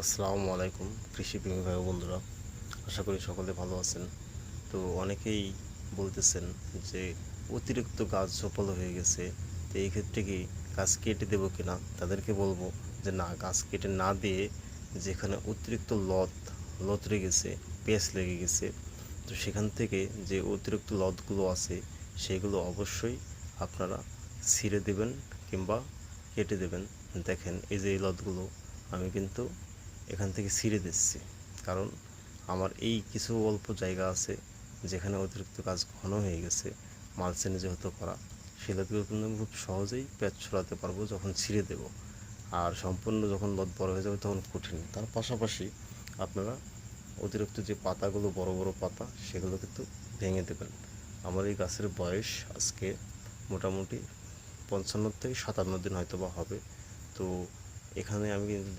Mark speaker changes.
Speaker 1: আসসালামু আলাইকুম কৃষিপ্রেমী ভাই ও বন্ধুরা, আশা করি সকলে ভালো আছেন। তো অনেকেই বলতেছেন যে অতিরিক্ত গাছ ঝোপালো হয়ে গেছে, তো এই ক্ষেত্রে কি গাছ কেটে দেবো কিনা। তাদেরকে বলবো যে না, গাছ কেটে না দিয়ে যেখানে অতিরিক্ত লত লেগে গেছে, পেঁচ লেগে গেছে, তো সেখান থেকে যে অতিরিক্ত লতগুলো আছে সেগুলো অবশ্যই আপনারা ছিঁড়ে দেবেন কিংবা কেটে দেবেন। দেখেন, এই যে এই লতগুলো আমি কিন্তু এখান থেকে ছিঁড়ে দিচ্ছি, কারণ আমার এই কিছু অল্প জায়গা আছে যেখানে অতিরিক্ত গাছ ঘন হয়ে গেছে, মালচিং যেহেতু করা, সেগুলো কিন্তু আমি খুব সহজেই প্যাচ ছড়াতে পারবো যখন ছিঁড়ে দেব। আর সম্পূর্ণ যখন লত বড় হয়ে যাবে তখন কঠিন। তার পাশাপাশি আপনারা অতিরিক্ত যে পাতাগুলো, বড় বড় পাতা, সেগুলো কিন্তু ভেঙে দেবেন। আমার এই গাছের বয়স আজকে মোটামুটি 55 থেকে 57 দিন হয়তো বা হবে। তো এখানে আমি কিন্তু